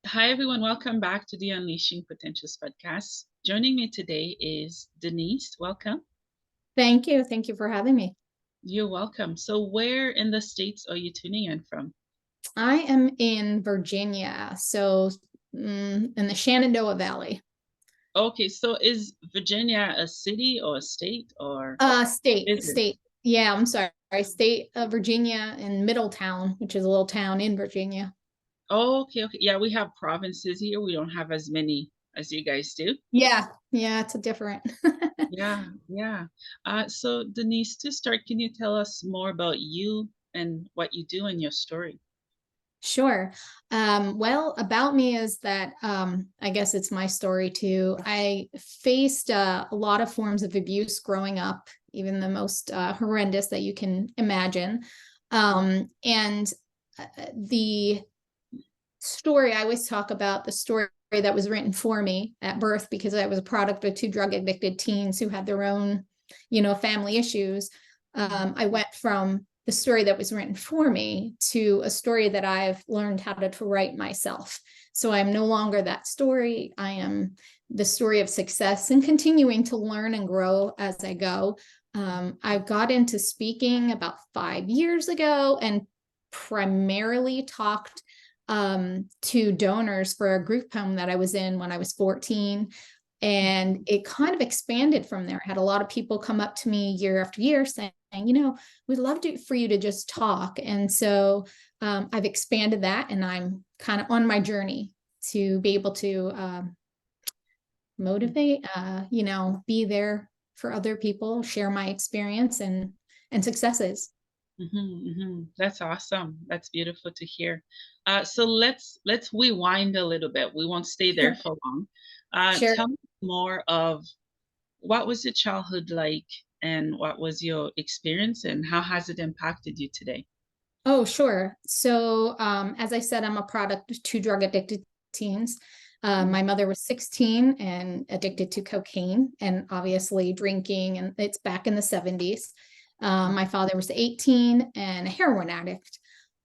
Hi, everyone. Welcome back to the Unleashing Potentials podcast. Joining me today is Denise. Welcome. Thank you. Thank you for having me. You're welcome. So, where in the States are you tuning in from? I am in Virginia, so in the Shenandoah Valley. Okay, so is Virginia a city or a state or State, is it? state. Yeah, I'm sorry. State of Virginia in Middletown, which is a little town in Virginia. Oh, okay. Yeah, we have provinces here. We don't have as many as you guys do. Yeah, it's a different. Yeah. So, Denise, to start, can you tell us more about you and what you do in your story? Sure. Well, about me is that I guess it's my story too. I faced a lot of forms of abuse growing up, even the most horrendous that you can imagine. And the story, I always talk about the story that was written for me at birth because I was a product of two drug addicted teens who had their own, family issues. I went from the story that was written for me to a story that I've learned how to write myself. So I'm no longer that story. I am the story of success and continuing to learn and grow as I go. I got into speaking about 5 years ago and primarily talked to donors for a group home that I was in when I was 14. And it kind of expanded from there. I had a lot of people come up to me year after year saying, we'd love for you to just talk. And so I've expanded that, and I'm kind of on my journey to be able to motivate, be there for other people, share my experience and successes. That's awesome. That's beautiful to hear. So let's rewind a little bit. We won't stay there Sure. for long. Sure. Tell me more of what was your childhood like, and what was your experience, and how has it impacted you today? Oh, sure. So, as I said, I'm a product of two drug addicted teens. Mhm. My mother was 16 and addicted to cocaine and obviously drinking, and it's back in the 70s. My father was 18 and a heroin addict.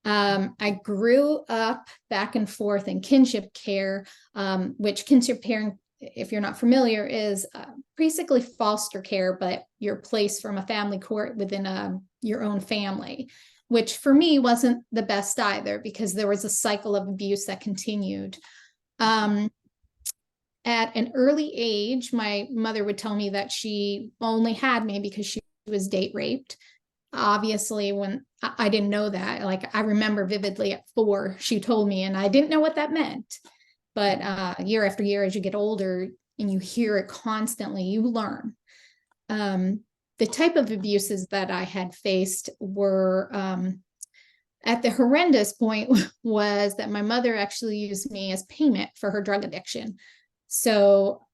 I grew up back and forth in kinship care, which kinship care, if you're not familiar, is basically foster care, but you're placed from a family court within your own family, which for me wasn't the best either because there was a cycle of abuse that continued. Um, at an early age, my mother would tell me that she only had me because she was date raped. Obviously, when I didn't know that, like I remember vividly at 4, she told me, and I didn't know what that meant. But year after year, as you get older and you hear it constantly, you learn. The type of abuses that I had faced were at the horrendous point was that my mother actually used me as payment for her drug addiction. So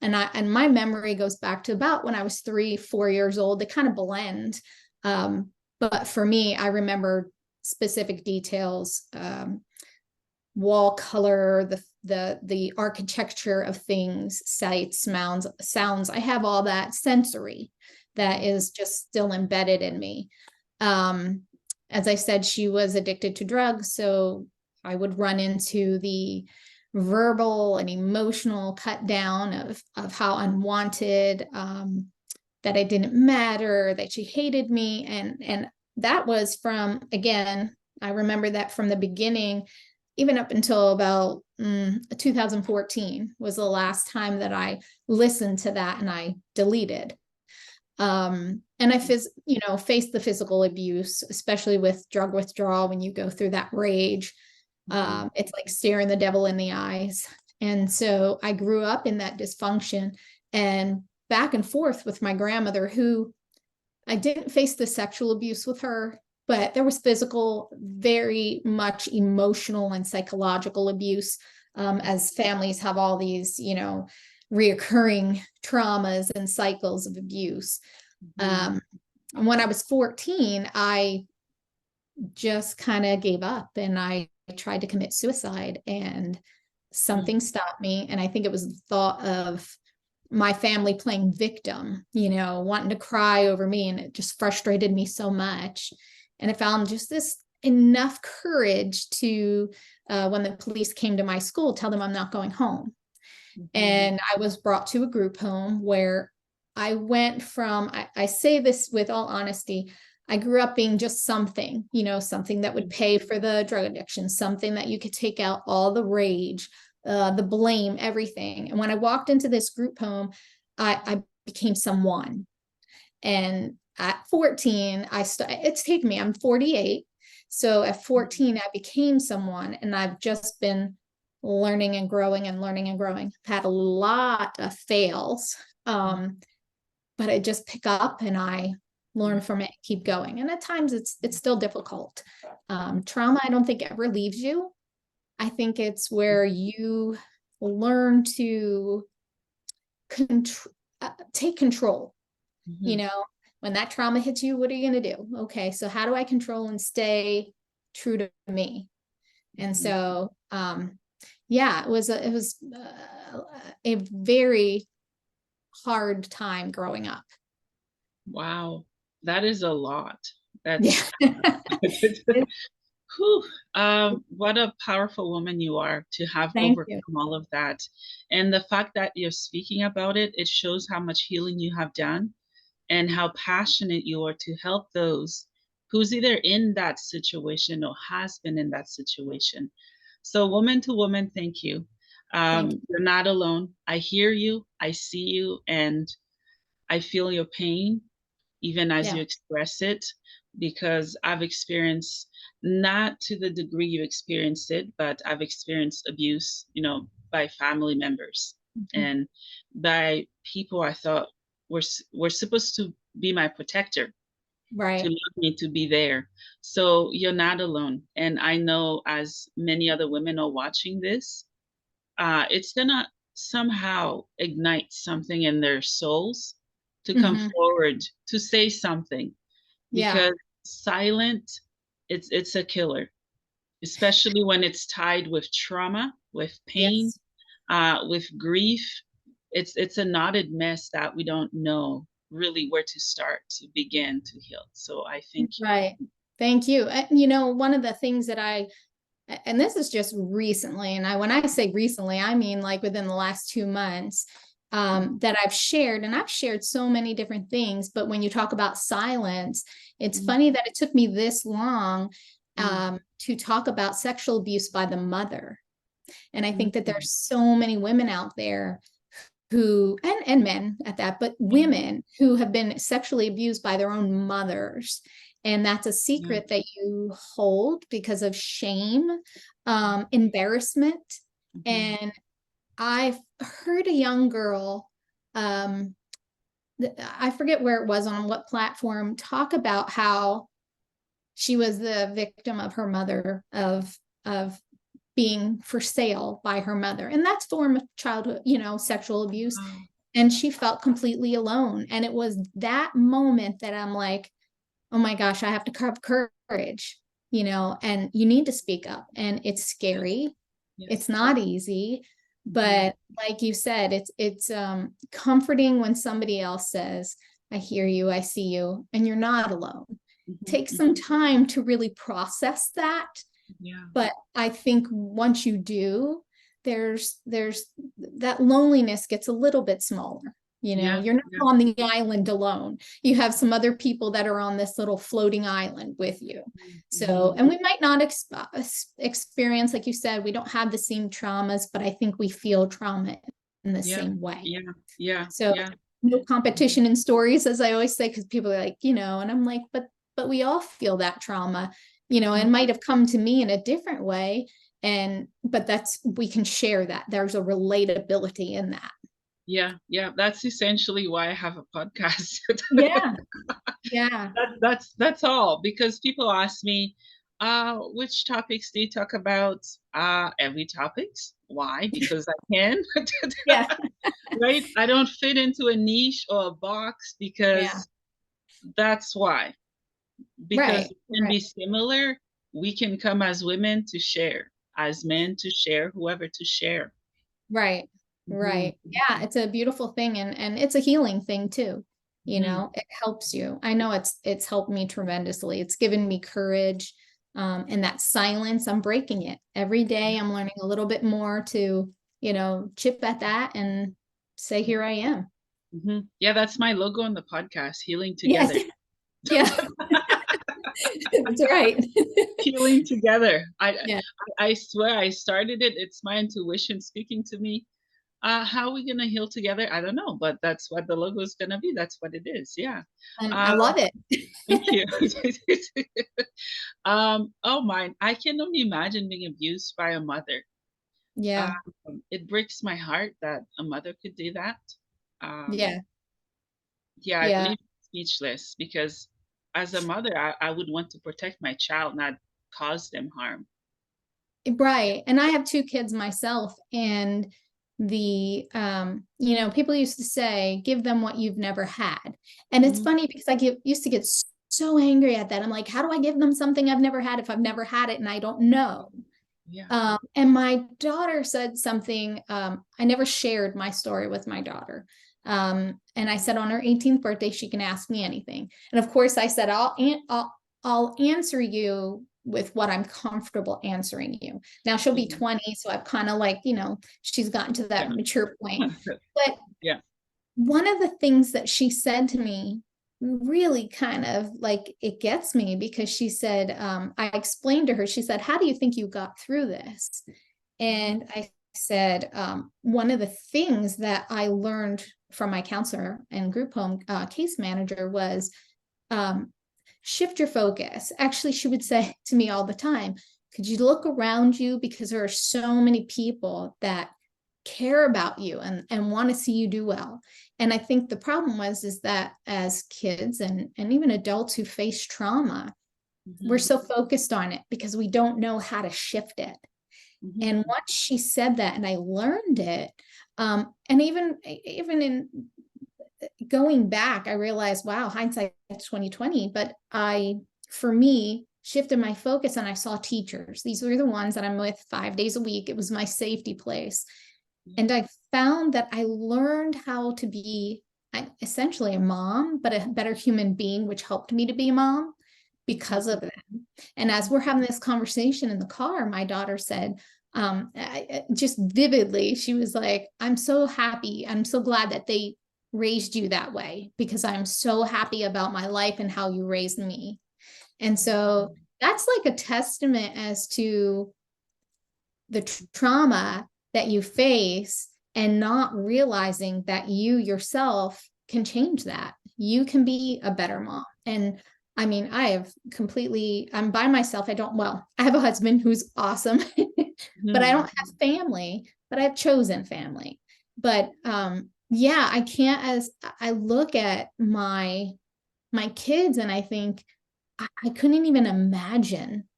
and my memory goes back to about when I was 3, 4 years old. They kind of blend. But for me, I remember specific details, wall color, the architecture of things, sights, sounds. I have all that sensory that is just still embedded in me. As I said, she was addicted to drugs, so I would run into the verbal and emotional cut down of how unwanted, that I didn't matter, that she hated me, and that was from, again, I remember that from the beginning, even up until about 2014 was the last time that I listened to that and I deleted. And I faced the physical abuse, especially with drug withdrawal. When you go through that rage, it's like staring the devil in the eyes. And so I grew up in that dysfunction and back and forth with my grandmother, who I didn't face the sexual abuse with her, but there was physical, very much emotional and psychological abuse, as families have all these, reoccurring traumas and cycles of abuse. When I was 14, I just kind of gave up and I tried to commit suicide, and something stopped me. And I think it was the thought of my family playing victim, wanting to cry over me. And it just frustrated me so much. And I found just this enough courage to, when the police came to my school, tell them I'm not going home. And I was brought to a group home where I went from, I say this with all honesty, I grew up being just something, something that would pay for the drug addiction, something that you could take out all the rage, the blame, everything. And when I walked into this group home, I became someone. And at 14, it's taken me, I'm 48. So at 14, I became someone, and I've just been learning and growing and learning and growing. I've had a lot of fails, but I just pick up and I learn from it, keep going. And at times it's still difficult. Trauma, I don't think ever leaves you. I think it's where you learn to take control. When that trauma hits you, what are you going to do? Okay, so how do I control and stay true to me? And so, yeah, it was a very hard time growing up. Wow, that is a lot. Yeah. Whew, what a powerful woman you are to have Thank you. overcome all of that. And the fact that you're speaking about it, it shows how much healing you have done and how passionate you are to help those who's either in that situation or has been in that situation. So woman to woman, thank you. Thank you. You're not alone. I hear you, I see you, and I feel your pain, even as you express it, because I've experienced, not to the degree you experienced it, but I've experienced abuse, by family members and by people I thought were supposed to be my protector, Right. to love me, to be there. So you're not alone. And I know as many other women are watching this, it's gonna somehow ignite something in their souls to come forward, to say something, because silent, it's a killer, especially when it's tied with trauma, with pain, with grief. It's a knotted mess that we don't know really where to start to begin to heal. So I think Right. Thank you. One of the things that and this is just recently, and when I say recently, I mean like within the last 2 months, that I've shared so many different things. But when you talk about silence, it's funny that it took me this long to talk about sexual abuse by the mother. And I think that there's so many women out there who, and men at that, but women who have been sexually abused by their own mothers. And that's a secret that you hold because of shame, embarrassment. And I've heard a young girl, I forget where it was, on what platform, talk about how she was the victim of her mother, of being for sale by her mother. And that's form of childhood, sexual abuse. And she felt completely alone. And it was that moment that I'm like, oh my gosh, I have to have courage, and you need to speak up. And it's scary. It's not easy. But like you said, it's comforting when somebody else says, I hear you, I see you, and you're not alone. Take some time to really process that. But I think once you do, there's that loneliness gets a little bit smaller. You're not on the island alone. You have some other people that are on this little floating island with you. So, and we might not experience, like you said, we don't have the same traumas, but I think we feel trauma in the same way. So no competition in stories, as I always say, because people are like, and I'm like, but we all feel that trauma, and might have come to me in a different way. But we can share that. There's a relatability in that. Yeah, that's essentially why I have a podcast. That's all, because people ask me, which topics do you talk about? Every topics. Why? Because I can. Right? I don't fit into a niche or a box, because that's why. Because it can be similar. We can come as women to share, as men to share, whoever to share. Right. Yeah, it's a beautiful thing, and it's a healing thing too. It helps you. I know it's helped me tremendously. It's given me courage. And that silence, I'm breaking it every day. I'm learning a little bit more to, chip at that and say, here I am. Yeah, that's my logo on the podcast, Healing Yes. Together. Yeah. That's right. Healing Together. Yeah. I swear I started it. It's my intuition speaking to me. How are we gonna heal together? I don't know, but that's what the logo is gonna be. That's what it is. Yeah. And I Um, love it. Thank you. Oh my, I can only imagine being abused by a mother. Yeah. It breaks my heart that a mother could do that. Um, Yeah. yeah, it Yeah. leaves me speechless because as a mother, I would want to protect my child, not cause them harm. Right. And I have two kids myself. And people used to say, give them what you've never had. And it's Mhm. funny because used to get so angry at that. I'm like, how do I give them something I've never had if I've never had it and I don't know? Yeah. And my daughter said something. I never shared my story with my daughter. And I said on her 18th birthday, she can ask me anything. And of course I said, I'll answer you with what I'm comfortable answering you. Now she'll be Mhm. 20. So I've kind of like, she's gotten to that Yeah. mature point. But Yeah. one of the things that she said to me really kind of like it gets me because she said, I explained to her, she said, how do you think you got through this? And I said, one of the things that I learned from my counselor and group home case manager was shift your focus. Actually, she would say to me all the time, could you look around you? Because there are so many people that care about you and want to see you do well. And I think the problem is that as kids and even adults who face trauma, we're Mhm. so focused on it because we don't know how to shift it. And Mhm. once she said that and I learned it, and even in going back, I realized, wow, hindsight 2020. But for me, shifted my focus and I saw teachers. These were the ones that I'm with 5 days a week. It was my safety place. And I found that I learned how to be essentially a mom, but a better human being, which helped me to be a mom because of them. And as we're having this conversation in the car, my daughter said, just vividly, she was like, I'm so happy. I'm so glad that they raised you that way because I'm so happy about my life and how you raised me. And so that's like a testament as to the trauma that you face and not realizing that you yourself can change that. You can be a better mom. And I mean, I'm by myself. I have a husband who's awesome, but I don't Mhm. have family, but I've chosen family. But yeah, I can't, as I look at my kids and I think I couldn't even imagine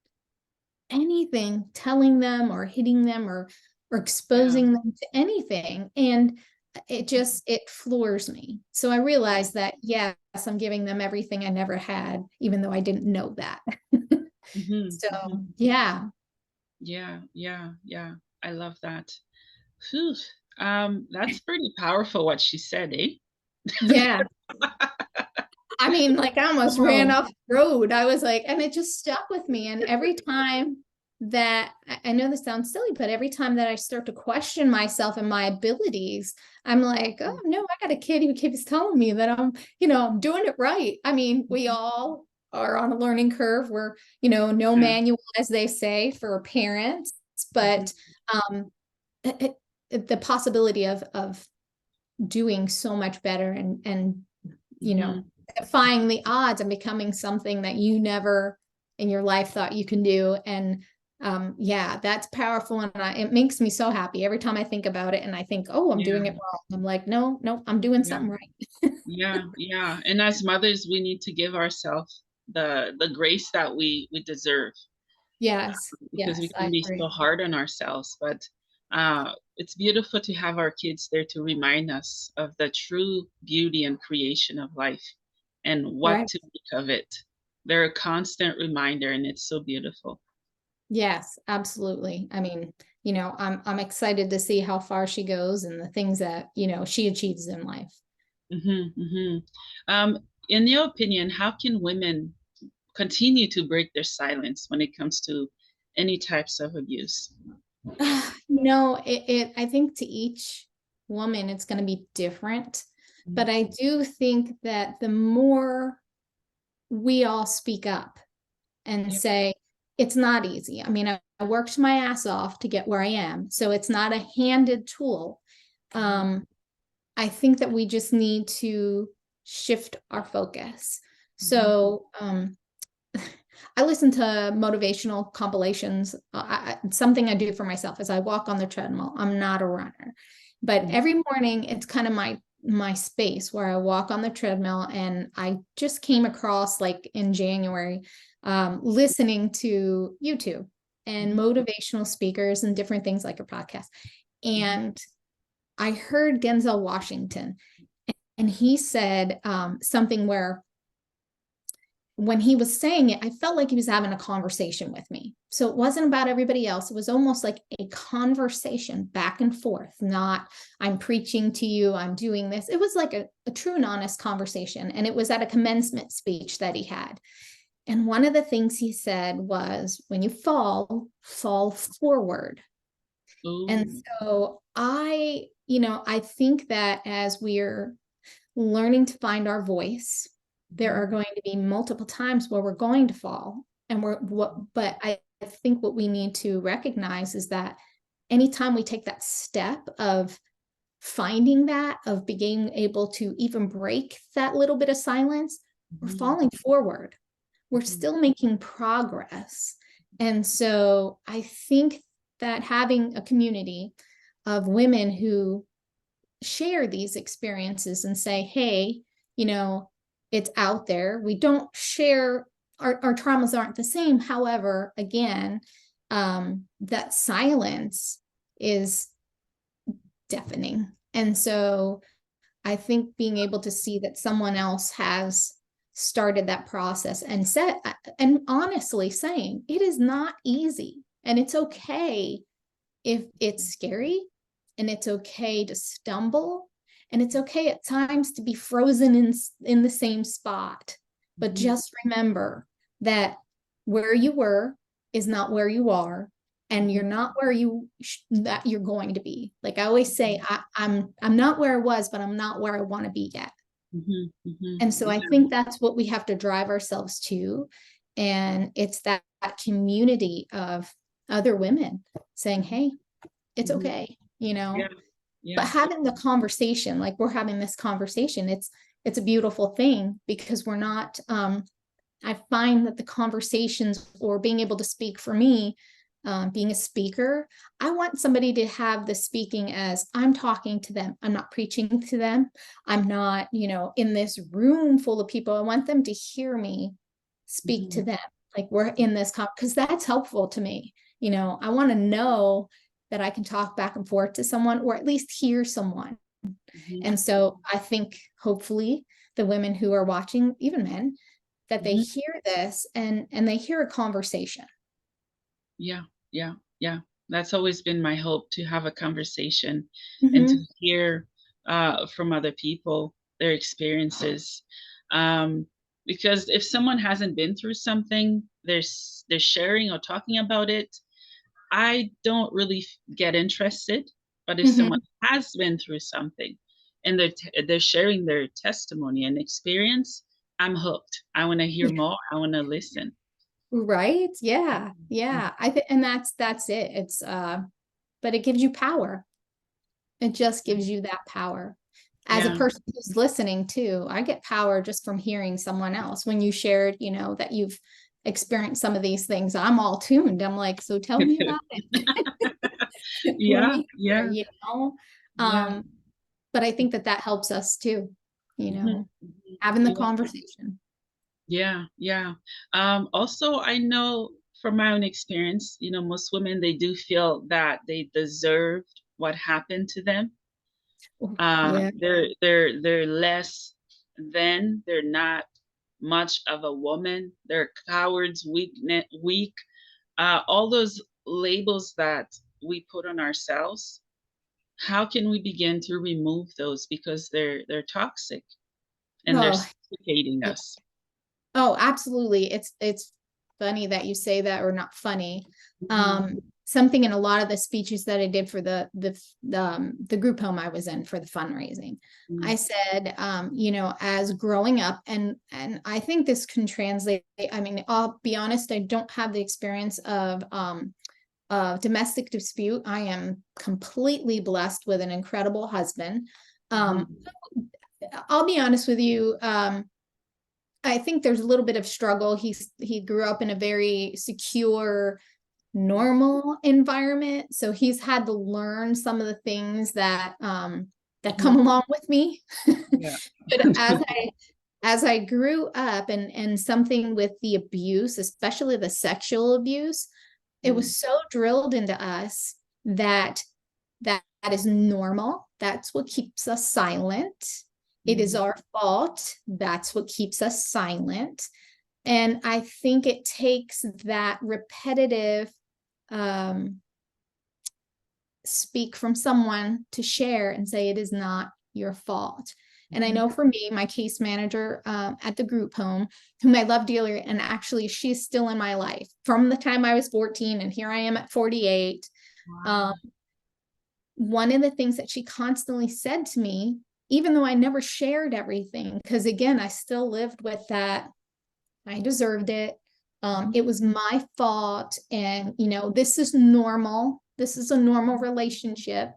anything telling them or hitting them or Yeah. exposing them to anything. And it floors me. So I realized that yes, I'm giving them everything I never had, even though I didn't know that. Mhm. So Mhm. yeah. Yeah. Yeah. Yeah. I love that. Phew. That's pretty powerful what she said, eh? Yeah. I mean, like I almost ran Oh. off the road. I was like, and it just stuck with me. And every time that I know this sounds silly, but every time that I start to question myself and my abilities, I'm like, oh no, I got a kid who keeps telling me that I'm doing it right. I mean, we all are on a learning curve where, no Yeah. manual, as they say, for parents, but um the possibility of doing so much better and Mhm. defying the odds and becoming something that you never in your life thought you can do. And yeah, that's powerful. And it makes me so happy every time I think about it. And I think, oh, I'm doing Yeah. it wrong. I'm like, no, no, I'm doing Yeah. something right. Yeah. Yeah. And as mothers, we need to give ourselves the grace that we deserve, Yes. because we Yes, I can be agree. so hard on ourselves. But it's beautiful to have our kids there to remind us of the true beauty and creation of life and what Right. to make of it. They're a constant reminder, and it's so beautiful. Yes, absolutely. I mean, I'm excited to see how far she goes and the things that, she achieves in life. Hmm. Hmm. In your opinion, how can women continue to break their silence when it comes to any types of abuse? I think to each woman, it's going to be different. But Mhm. I do think that the more we all speak up and Yeah. say, it's not easy. I mean, I worked my ass off to get where I am. So it's not a handed tool. Mhm. Um, I think that we just need to shift our focus. Mhm. So I listen to motivational compilations. Something I do for myself is I walk on the treadmill. I'm not a runner, but Mhm. every morning it's kind of my space where I walk on the treadmill. And I just came across, like in January, listening to YouTube and Mhm. motivational speakers and different things like a podcast. Mhm. And I heard Denzel Washington, and he said something where when he was saying it, I felt like he was having a conversation with me. So it wasn't about everybody else. It was almost like a conversation back and forth, not I'm preaching to you, I'm doing this. It was like a true and honest conversation. And it was at a commencement speech that he had. And one of the things he said was, when you fall forward. And Ooh. so I think that as we're learning to find our voice, there Mhm. are going to be multiple times where we're going to fall. And but I think what we need to recognize is that anytime we take that step of finding that, of being able to even break that little bit of silence, we're Mhm. falling forward. We're Mhm. still making progress. And so I think that having a community of women who share these experiences and say, hey, you know, it's out there. We don't share, our traumas aren't the same. However, again, that silence is deafening. And so I think being able to see that someone else has started that process and said, and honestly saying, it is not easy and it's okay if it's scary, and it's okay to stumble, and it's okay at times to be frozen in the same spot. But Mhm. just remember that where you were is not where you are, and you're Mhm. not where that you're going to be. Like I always say, Mhm. I'm not where I was, but I'm not where I want to be yet. Mhm. Mhm. And so I Yeah. think that's what we have to drive ourselves to. And it's that community of other women saying, Mhm. hey, it's Mhm. okay, Yeah. but Yeah. having the conversation, like we're having this conversation, it's a beautiful thing, because we're not I find that the conversations, or being able to speak for me, being a speaker, I want somebody to have the speaking as I'm talking to them. I'm not preaching to them. I'm not, in this room full of people. I want them to hear me speak to Mhm. them. Like we're in this, because that's helpful to me. I want to know that I can talk back and forth to someone, or at least hear someone. Mhm. And so I think hopefully the women who are watching, even men, that they Mhm. hear this and they hear a conversation. Yeah. Yeah. Yeah. That's always been my hope, to have a conversation and to Mm-hmm. hear from other people, their experiences. Um, because if someone hasn't been through something, they're sharing or talking about it, I don't really get interested. But if someone Mm-hmm. has been through something and they're sharing their testimony and experience, I'm hooked. I want to hear more. I want to listen. Right. Yeah. Mhm. Yeah. I think, and that's it. It's but it gives you power. It just gives you that power. As a Yeah. person who's listening too, I get power just from hearing someone else. When you shared, that you've experienced some of these things, I'm all tuned. I'm like, so tell me about it. Let Yeah. me hear, Yeah. Yeah. Um, but I think that helps us too, Mhm. Mhm. having the Yeah. conversation. Yeah. Yeah. Also, I know from my own experience, most women, they do feel that they deserved what happened to them. Oh, yeah. They're less than. They're not much of a woman. They're cowards, weak. All those labels that we put on ourselves. How can we begin to remove those, because they're toxic and they're Oh, suffocating yeah. us? Oh, absolutely. It's funny that you say that, or not funny. Mhm. Something in a lot of the speeches that I did for the group home I was in for the fundraising, I Mhm. said, you know, as growing up, and I think this can translate. I mean, I'll be honest, I don't have the experience of domestic dispute. I am completely blessed with an incredible husband. Um, Mhm. I'll be honest with you. I think there's a little bit of struggle. He grew up in a very secure, normal environment, so he's had to learn some of the things that that come Mhm. along with me. Yeah. But as I grew up, and something with the abuse, especially the sexual abuse, it Mm. was so drilled into us that that is normal. That's what keeps us silent. It is Mm. our fault. That's what keeps us silent. And I think it takes that repetitive um, speak from someone to share and say, it is not your fault. And I Mhm. know for me, my case manager at the group home, whom I love dearly, and actually she's still in my life from the time I was 14, and here I am at 48. Um, Wow. one of the things that she constantly said to me, even though I never shared everything, because again, I still lived with that, I deserved it. Mhm. It was my fault. And, you know, this is normal. This is a normal relationship.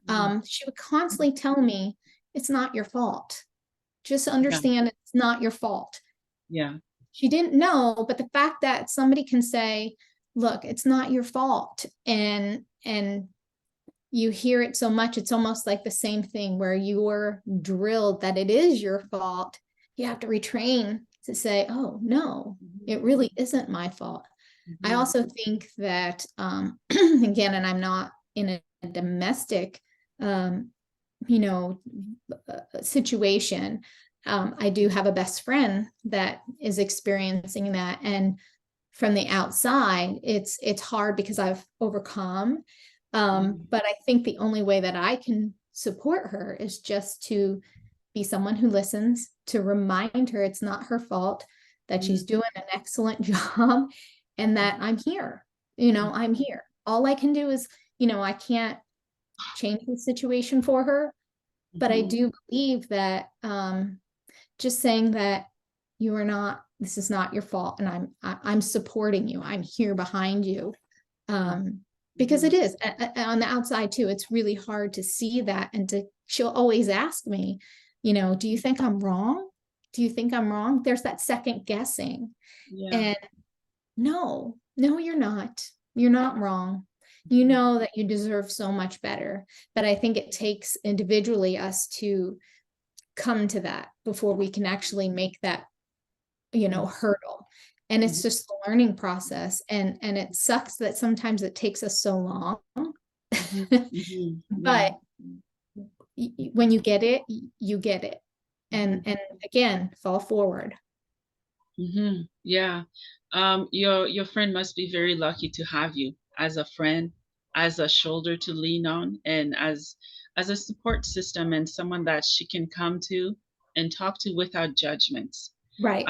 Mhm. She would constantly tell me, it's not your fault. Just Yeah. understand it's not your fault. Yeah. She didn't know, but the fact that somebody can say, look, it's not your fault. And you hear it so much, it's almost like the same thing where you were drilled that it is your fault. You have to retrain to say, oh, no, Mhm. it really isn't my fault. I Mhm. also think that, again, and I'm not in a domestic, um, you know, situation. I do have a best friend that is experiencing that. And from the outside, it's hard because I've overcome. Mhm. But I think the only way that I can support her is just to be someone who listens, to remind her it's not her fault, that Mhm. she's doing an excellent job, and that I'm here. You know, Mhm. I'm here. All I can do is, you know, I can't change the situation for her, but I Mhm. do believe that just saying that you are not, this is not your fault, and I'm supporting you, I'm here behind you, um because Mhm. it is on the outside too, it's really hard to see that. And to, she'll always ask me, you know, do you think I'm wrong? Do you think I'm wrong? There's that second guessing. Yeah. And no, no, you're not wrong. You Mhm. know that you deserve so much better. But I think it takes individually us to come to that before we can actually make that, you know, hurdle. And Mhm. it's just a learning process. And it sucks that sometimes it takes us so long. Mhm. Mhm. Yeah. But when you get it, you get it. Mhm. And again, fall forward. Mhm. Yeah. Your friend must be very lucky to have you as a friend, as a shoulder to lean on, and as a support system and someone that she can come to and talk to without judgments. Right.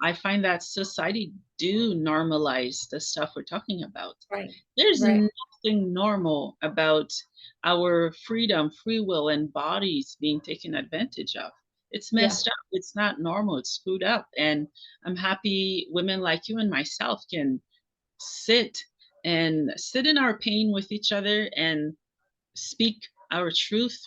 I find that society do normalize the stuff we're talking about. Right. There's Right. nothing normal about our freedom, free will, and bodies being taken advantage of. It's Yeah. messed up. It's not normal. It's screwed up. And I'm happy women like you and myself can sit sit in our pain with each other and speak our truth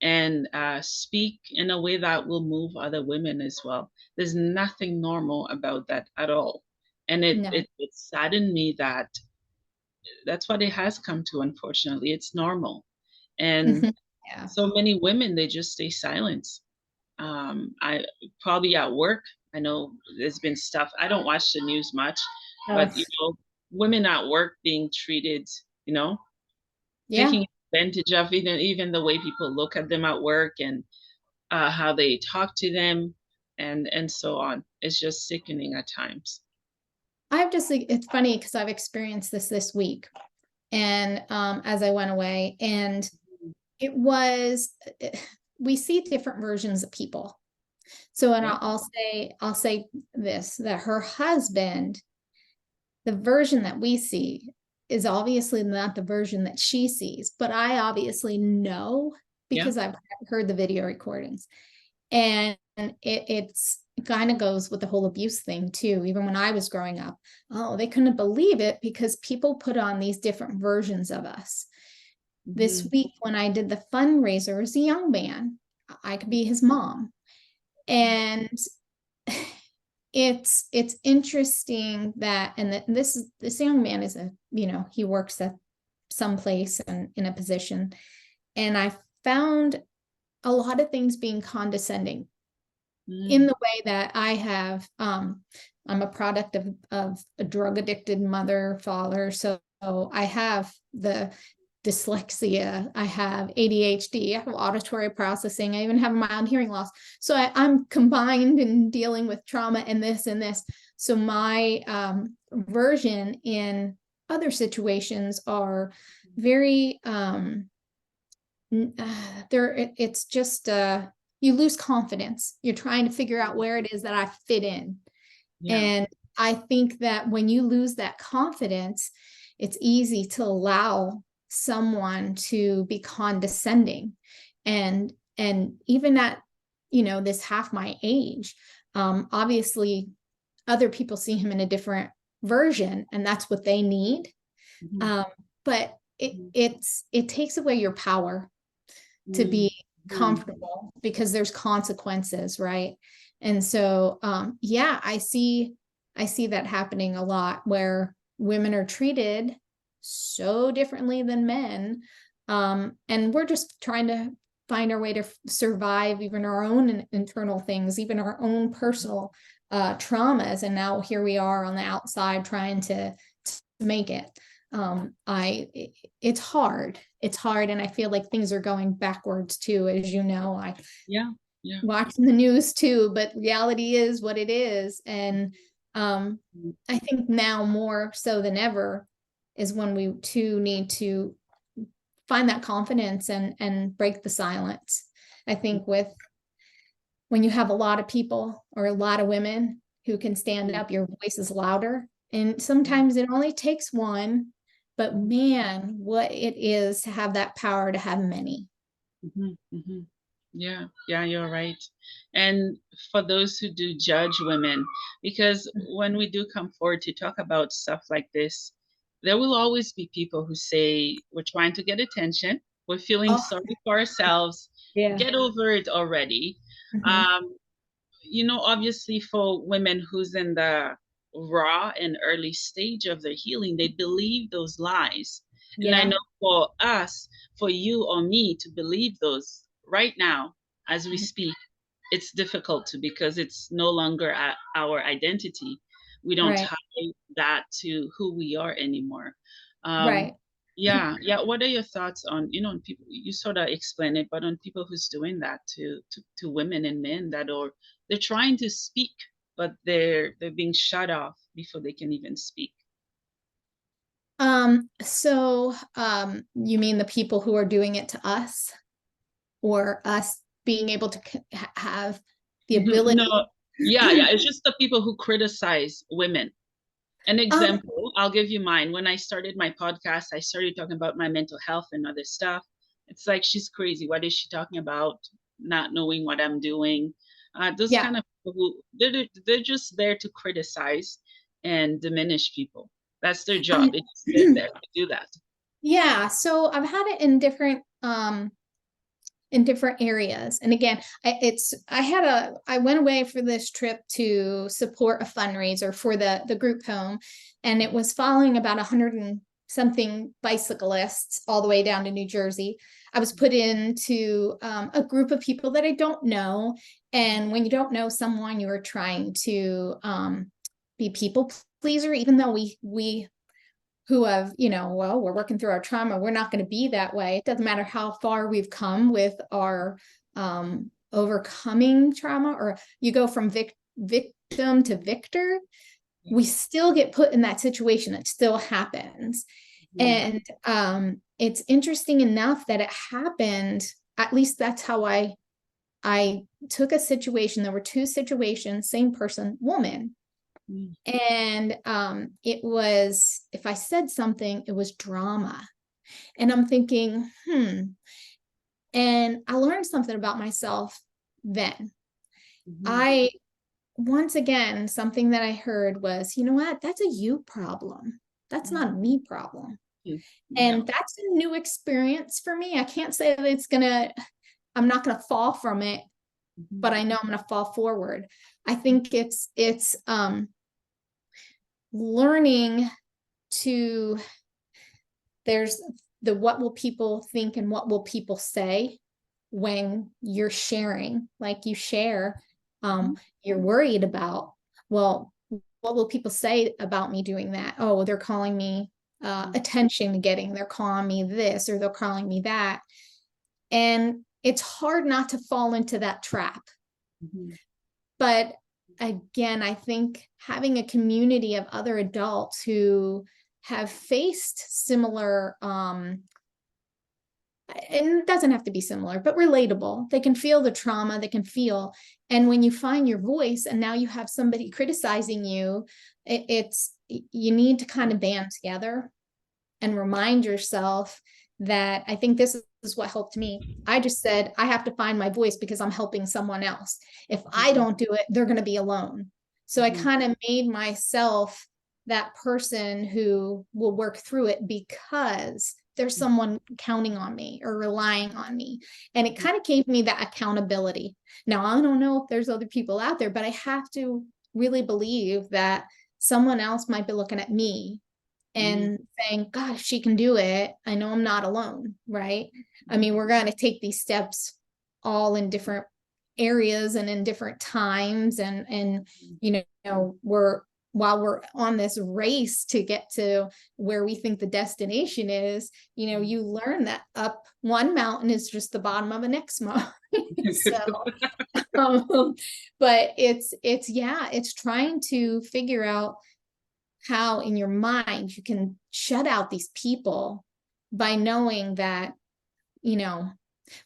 and speak in a way that will move other women as well. There's nothing normal about that at all. And No. it saddened me that that's what it has come to, unfortunately. It's normal. And Yeah. so many women, they just stay silent. I probably at work, I know there's been stuff, I don't watch the news much, Oh, but women at work being treated, you know, yeah. taking advantage of, even the way people look at them at work and how they talk to them and so on. It's just sickening at times. It's funny because I've experienced this week. And as I went away, and it was, we see different versions of people. So, and Yeah. I'll say this, that her husband, the version that we see is obviously not the version that she sees, but I obviously know Yeah. because I've heard the video recordings. And it kind of goes with the whole abuse thing too. Even when I was growing up, oh, they couldn't believe it because people put on these different versions of us. This Hmm. week, when I did the fundraiser, it was a young man. I could be his mom. And it's interesting that, and this young man is he works at some place and in a position. And I found a lot of things being condescending in Mm. the way that I have. I'm a product of a drug addicted mother, father. So I have the dyslexia, I have ADHD, I have auditory processing, I even have mild hearing loss. So I'm combined in dealing with trauma and this and this. So my version in other situations are very it's just you lose confidence. You're trying to figure out where it is that I fit in. Yeah. And I think that when you lose that confidence, it's easy to allow someone to be condescending. And even at, this half my age, obviously other people see him in a different version, and that's what they need. Mhm. Um, but it takes away your power to Mhm. be comfortable because there's consequences, right? And so yeah, I see that happening a lot where women are treated so differently than men. And we're just trying to find our way to survive even our own internal things, even our own personal traumas. And now here we are on the outside trying to make it. I it's hard. It's hard, and I feel like things are going backwards too, as you know. I Yeah. Yeah. watching the news too, but reality is what it is. And Mhm. I think now more so than ever is when we too need to find that confidence and break the silence. I think with when you have a lot of people or a lot of women who can stand Mhm. up, your voice is louder. And sometimes it only takes one, but Mhm. man, what it is to have that power to have many. Mhm. Mhm. Yeah, yeah, you're right. And for those who do judge women, because when we do come forward to talk about stuff like this, there will always be people who say, we're trying to get attention, we're feeling Oh, sorry for ourselves, yeah. get over it already. Mhm. Um, obviously for women who's in the raw and early stage of their healing, they believe those lies. And I Yeah. know for us, for you or me to believe those right now as we speak, it's difficult to because it's no longer our identity. We don't Right. tie that to who we are anymore. Um, Right. yeah, yeah. What are your thoughts on, on people, you sort of explain it, but on people who's doing that to women and men that are they're trying to speak, but they're being shut off before they can even speak. You mean the people who are doing it to us or us being able to have the No, ability? yeah, yeah. It's just the people who criticize women. An Um, example, I'll give you mine. When I started my podcast, I started talking about my mental health and other stuff. It's like, she's crazy. What is she talking about? Not knowing what I'm doing. Those yeah. kind of people who they're just there to criticize and diminish people. That's their job. Um, They just sit there to do that. yeah. So I've had it in different areas. And again, I went away for this trip to support a fundraiser for the group home, and it was following about 100 and something bicyclists all the way down to New Jersey. I was put into a group of people that I don't know, and when you don't know someone, you are trying to be people pleaser, even though we who have, well, we're working through our trauma. We're not going to be that way. It doesn't matter how far we've come with our overcoming trauma, or you go from victim to victor, we still get put in that situation. It still happens. Mhm. And it's interesting enough that it happened, at least that's how I I took a situation, there were two situations, same person, woman. Mm. And it was, if I said something, it was drama. And I'm thinking, and I learned something about myself then. Mhm. I, once again, something that I heard was, you know what, that's a you problem. That's not a me problem. Mm. Yeah. And that's a new experience for me. I can't say that I'm not gonna fall from it, but Mhm. I know I'm gonna fall forward. I think it's learning to, there's the what will people think and what will people say when you're sharing, like you share, Mhm. you're worried about, well, what will people say about me doing that? Oh, they're calling me attention getting, they're calling me this, or they're calling me that. And it's hard not to fall into that trap. Mhm. But again, I think having a community of other adults who have faced similar, and it doesn't have to be similar, but relatable. They can feel the trauma, they can feel. And when you find your voice and now you have somebody criticizing you, you need to kind of band together and remind yourself that, I think this is what helped me. I just said, I have to find my voice because I'm helping someone else. If I Mhm. don't do it, they're going to be alone. So I Mhm. kind of made myself that person who will work through it because there's someone counting on me or relying on me. And it Mhm. kind of gave me that accountability. Now, I don't know if there's other people out there, but I have to really believe that someone else might be looking at me Mhm. and saying, gosh, she can do it. I know I'm not alone, right? I Mhm. mean, we're going to take these steps all in different areas and in different times. And you know, while we're on this race to get to where we think the destination is, you know, you learn that up one mountain is just the bottom of the next mountain. So, um, but yeah, it's trying to figure out how in your mind you can shut out these people by knowing that, you know,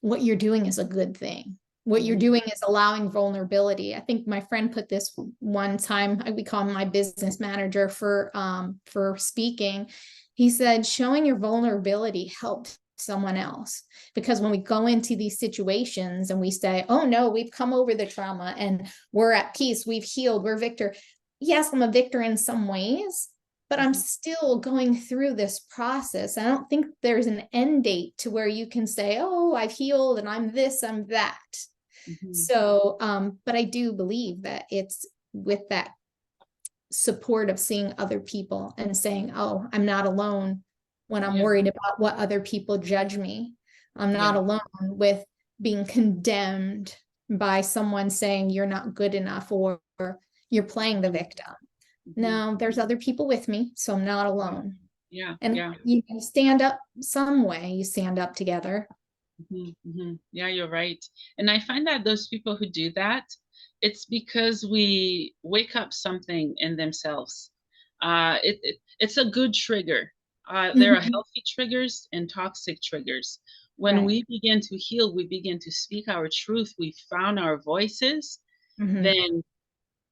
what you're doing is a good thing. What you're Mhm. doing is allowing vulnerability. I think my friend put this one time, we call him my business manager for speaking. He said, showing your vulnerability helps someone else, because when we go into these situations and we say, oh no, we've come over the trauma and we're at peace, we've healed, we're victor. Yes, I'm a victor in some ways, but I'm Mhm. still going through this process. I don't think there's an end date to where you can say, oh, I've healed and I'm this, I'm that. Mhm. So, but I do believe that it's with that support of seeing other people and saying, oh, I'm not alone when I'm Yeah. worried about what other people judge me. I'm not Yeah. alone with being condemned by someone saying you're not good enough or you're playing the Mhm. victim. Mhm. No, there's other people with me, so I'm not Yeah. alone. Yeah. And Yeah. you stand up some way, you stand up together. Mhm. Mhm. Yeah, you're right. And I find that those people who do that, it's because we wake up something in themselves. It's a good trigger. There are Mhm. healthy triggers and toxic triggers. When Right. we begin to heal, we begin to speak our truth, we found our voices, Hmm. then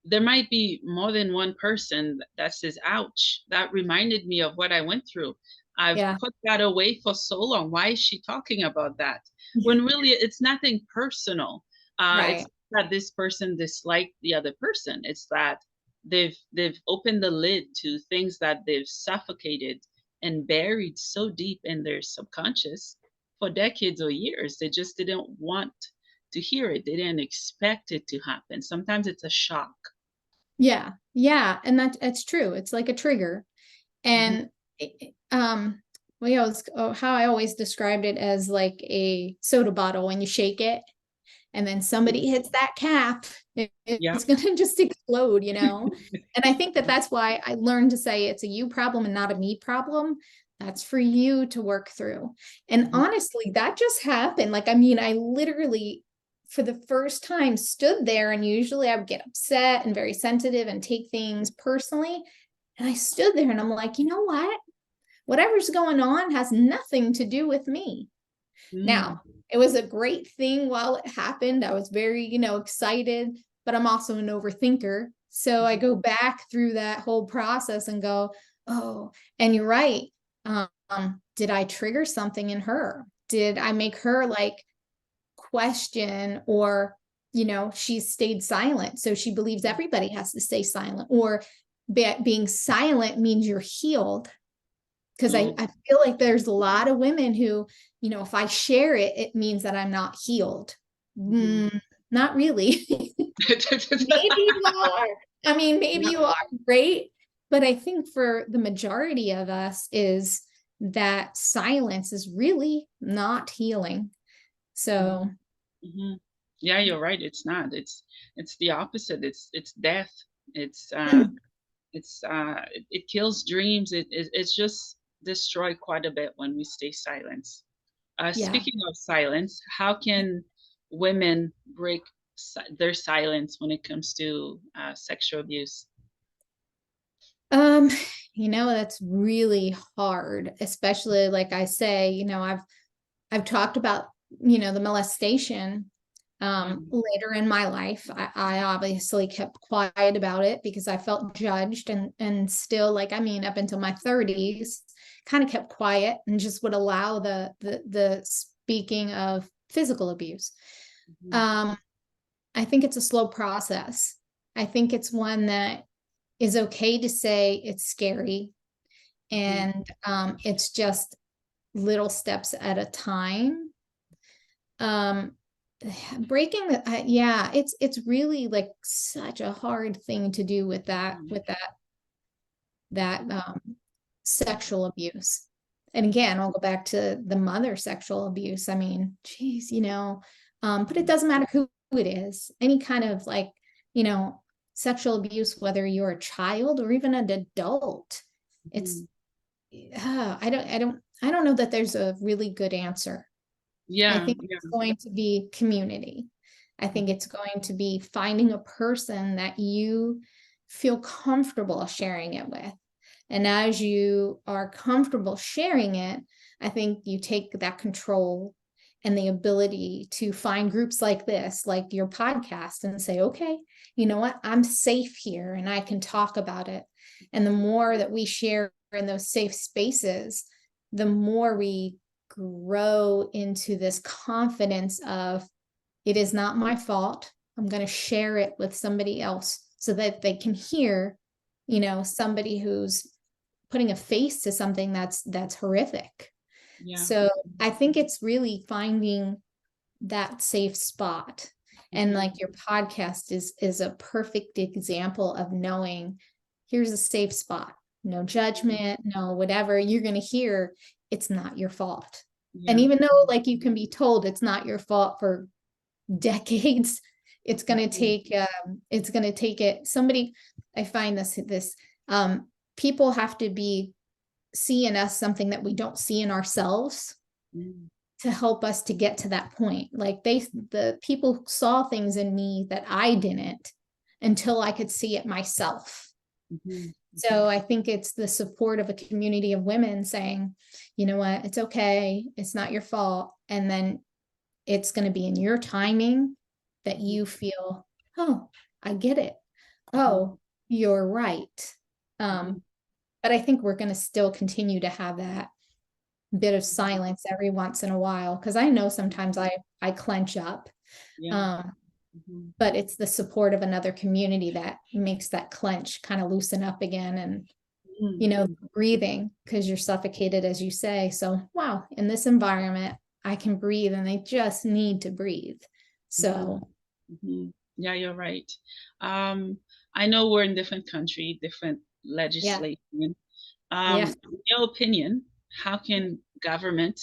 there might be more than one person that says, ouch, that reminded me of what I went through. I've Yeah. put that away for so long. Why is she talking about that? When really it's nothing personal. It's Right. not that this person disliked the other person. It's that they've opened the lid to things that they've suffocated and buried so deep in their subconscious for decades or years. They just didn't want to hear it. They didn't expect it to happen. Sometimes it's a shock. Yeah. Yeah. And that's true. It's like a trigger. Mhm. And we always, how I always described it as like a soda bottle when you shake it and then somebody hits that cap, Yeah. it's going to just explode, you know? And I think that that's why I learned to say it's a you problem and not a me problem. That's for you to work through. And Mhm. honestly, that just happened. Like, I mean, I literally, for the first time, stood there, and usually I would get upset and very sensitive and take things personally. And I stood there and I'm like, you know what? Whatever's going on has nothing to do with me. Now, it was a great thing while it happened. I was very, excited, but I'm also an overthinker. So I go back through that whole process and go, oh, and you're right. Did I trigger something in her? Did I make her like question, or, she stayed silent. So she believes everybody has to stay silent, or being silent means you're healed. Because I Oh. feel like there's a lot of women who, if I share it, it means that I'm not healed. Not really. Maybe you are. I mean, maybe Yeah. you are, great. But I think for the majority of us is that silence is really not healing. So Mhm. Yeah, you're right. It's not. It's the opposite. It's death. It's it kills dreams. It's just destroyed quite a bit when we stay silent. yeah. Speaking of silence, how can women break their silence when it comes to sexual abuse? Um, that's really hard, especially like I say, I've talked about, the molestation Yeah. later in my life. I obviously kept quiet about it because I felt judged, and still, like, I mean, up until my 30s, kind of kept quiet and just would allow the speaking of physical abuse. Mhm. Um, I think it's a slow process. I think it's one that is okay to say it's scary, Mhm. and it's just little steps at a time. um Breaking the yeah, it's really like such a hard thing to do with that sexual abuse. And again, I'll go back to the mother sexual abuse. I mean, geez, but it doesn't matter who it is, any kind of like, you know sexual abuse, whether you're a child or even an adult. It's Mhm. I don't know that there's a really good answer. I Yeah, think yeah. it's going to be community. I think Mhm. it's going to be finding a person that you feel comfortable sharing it with. And as you are comfortable sharing it, I think you take that control and the ability to find groups like this, like your podcast, and say, okay, you know what? I'm safe here and I can talk about it. And the more that we share in those safe spaces, the more we grow into this confidence of, it is not my fault. I'm going to share it with somebody else so that they can hear, somebody who's putting a face to something that's horrific. Yeah. So I think it's really finding that safe spot. And Mhm. like your podcast is a perfect example of knowing, here's a safe spot. No judgment, no whatever. You're going to hear it's not your fault. And Yeah. even though like you can be told it's not your fault for decades, Mhm. it's going to take it somebody. I find this people have to be see in us something that we don't see in ourselves Mhm. to help us to get to that point. Like the people saw things in me that I didn't until I could see it myself. Mhm. So I think it's the support of a community of women saying, you know what, it's okay, it's not your fault. And then it's going to be in your timing that Mhm. you feel, oh, I get it. Mhm. Oh, you're right. Mhm. Um, but I think we're going to still continue to have that bit of silence every once in a while, because I know sometimes I clench up. Yeah. um, Mhm. but it's the support of another community that makes that clench kind of loosen up again, and Mhm. breathing, because you're suffocated, as you say. So wow, in this environment I can breathe, and they just need to breathe. Mhm. So Mhm. Yeah, you're right. Um, I know we're in different country, different yeah, legislation. yeah. In your opinion, how can government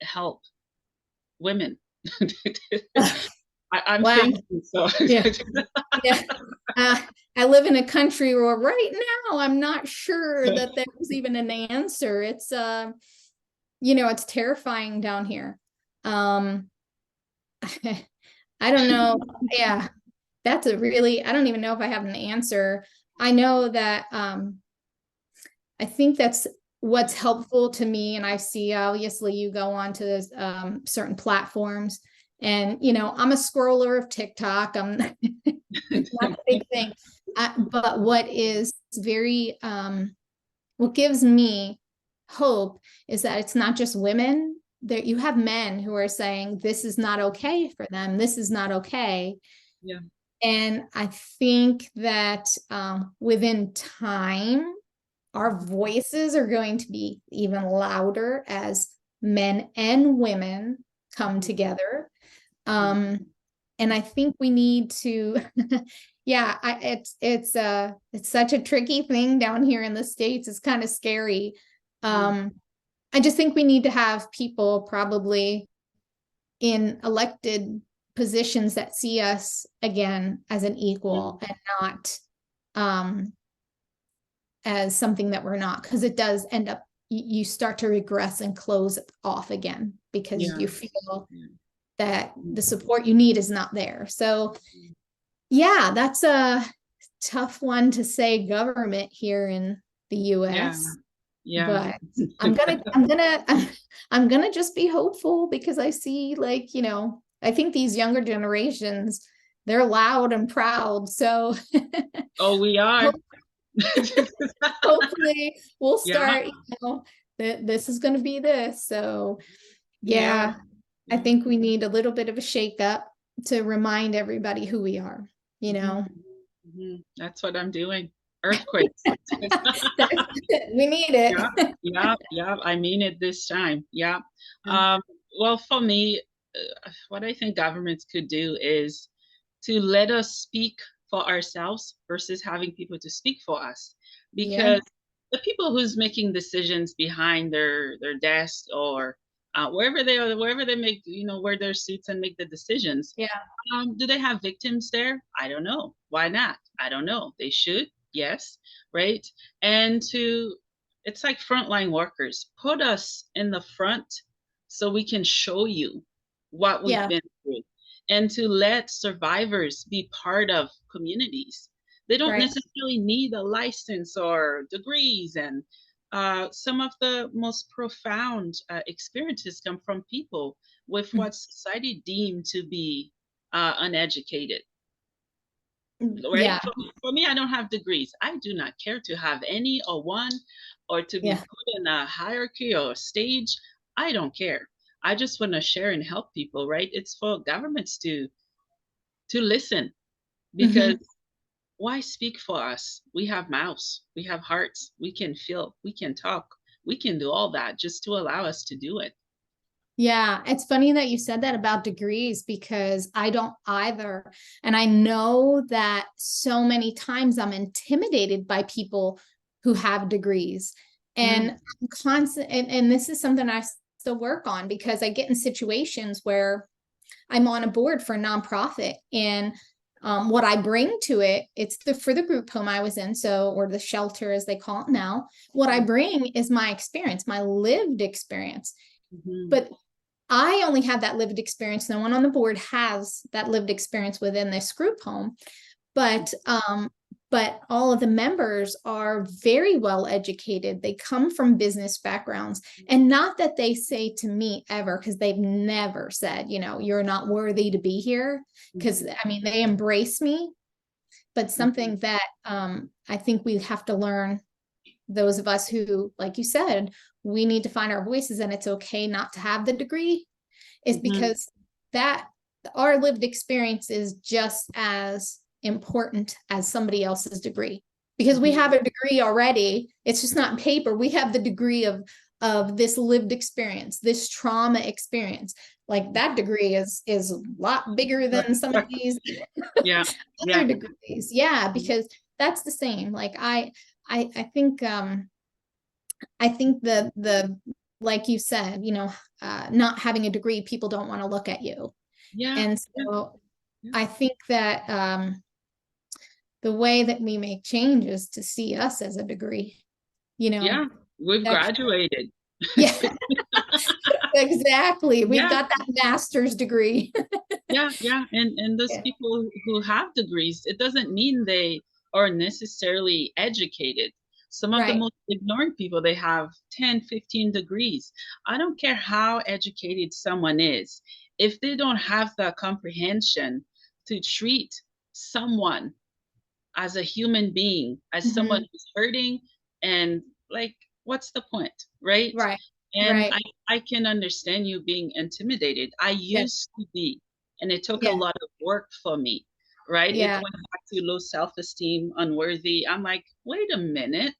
help women? I'm Wow. thinking so. Yeah, yeah. uh, I live in a country where right now I'm not sure that there's even an answer. It's terrifying down here. um I don't know. Yeah, I don't even know if I have an answer. I know that I think that's what's helpful to me, and I see obviously you go on to certain platforms, and I'm a scroller of TikTok. I'm it's not a big thing. But what is very what gives me hope is that it's not just women. There you have men who are saying this is not okay for them. This is not okay. Yeah. And I think that within time, our voices are going to be even louder as men and women come together. And I think we need to, yeah, it's such a tricky thing down here in the States. It's kind of scary. I just think we need to have people probably in elected positions that see us again as an equal and not as something that we're not, because it does end up, you start to regress and close off again because you feel that the support you need is not there. So yeah, that's a tough one to say, government here in the US. Yeah. But I'm gonna just be hopeful, because I see, like, I think these younger generations, they're loud and proud. So Oh, we are. hopefully we'll Yeah. start, that this is going to be this. So Yeah. yeah, I think we need a little bit of a shake up to remind everybody who we are, That's what I'm doing. Earthquakes. we need Yeah, it. yeah. I mean it this time. Yeah. Um, well, for me, what I think governments could do is to let us speak for ourselves versus having people to speak for us. Yeah, Because the people who's making decisions behind their desk, or wherever they are, wherever they make, wear their suits and make the decisions, yeah. do they have victims there? I don't know. Why not? I don't know. They should, yes, right? And it's like frontline workers. Put us in the front so we can show you what we've Yeah, been through, and to let survivors be part of communities. They don't right. necessarily need a license or degrees. And some of the most profound experiences come from people with what society deemed to be uneducated, right? Yeah, For me, I don't have degrees. I do not care to have any or one, or to be yeah. put in a hierarchy or a stage. I don't care. I just want to share and help people, right? It's for governments to listen, because Hmm. why speak for us? We have mouths, we have hearts, we can feel, we can talk, we can do all that just to allow us to do it. Yeah, it's funny that you said that about degrees, because I don't either. And I know that so many times I'm intimidated by people who have degrees. And Mm, I'm constant, and this is something I still work on, because I get in situations where I'm on a board for a nonprofit, and what I bring to it, it's for the group home I was in, so, or the shelter as they call it now. What I mm, bring is my experience, my lived experience. mhm, But I only have that lived experience. No one on the board has that lived experience within this group home. But all of the members are very well educated. They come from business backgrounds. And not that they say to me ever, because they've never said, you're not worthy to be here. Because mhm, I mean, they embrace me, but mhm, something that I think we have to learn, those of us who, like you said, we need to find our voices, and it's okay not to have the degree, is mhm, because that our lived experience is just as important as somebody else's degree, because we have mhm. a degree already. It's just not in paper. We have the degree of this lived experience, this trauma experience. Like, that degree is a lot bigger than some of these Yeah, other yeah, degrees. Yeah, because that's the same. Like, I think I think the like you said, not having a degree, people don't want to look at you. yeah, And yeah, so yeah. I think that the way that we make change is to see us as a degree, you know, Yeah, we've that, graduated. yeah, exactly. We've Yeah, got that master's degree. yeah. And those Yeah. people who have degrees, it doesn't mean they are necessarily educated. Some of the Right. most ignorant people, they have 10, 15 degrees. I don't care how educated someone is. If they don't have the comprehension to treat someone as a human being, as someone Hmm. who's hurting, and like, what's the point, right? Right. And Right. I can understand you being intimidated. I Yes. used to be, and it took a Yeah. lot of work for me, right? It Yeah. went back to low self-esteem, unworthy. I'm like, wait a minute.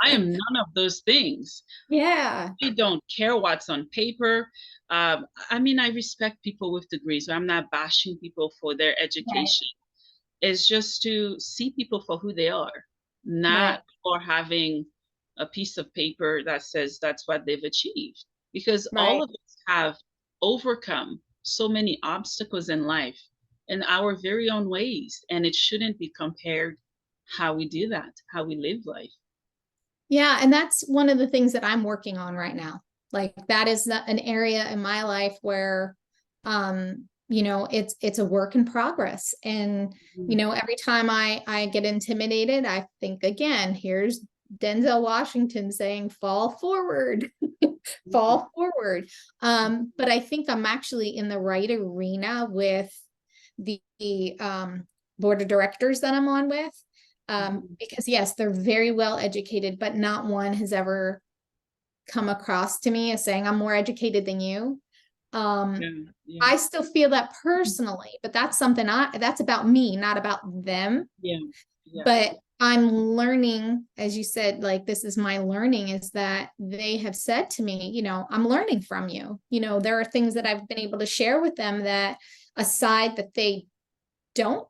I am none of those things. Yeah. I don't care what's on paper. I mean, I respect people with degrees. So I'm not bashing people for their Right. education. It's just to see people for who they are, Right. not for having a piece of paper that says that's what they've achieved. Because all Right. of us have overcome so many obstacles in life in our very own ways, and it shouldn't be compared how we do that, how we live life. Yeah, and that's one of the things that I'm working on right now. Like that is an area in my life where it's a work in progress. And Mhm. every time I get intimidated, I think again, here's Denzel Washington saying fall forward, fall forward. But I think I'm actually in the right arena with the board of directors that I'm on with. Mhm. Because yes, they're very well educated, but not one has ever come across to me as saying I'm more educated than you. Um, Yeah, yeah, I still feel that personally, but that's something that's about me, not about them. yeah, yeah. But I'm learning, as you said, like this is my learning, is that they have said to me, I'm learning from you. There are things that I've been able to share with them that aside that they don't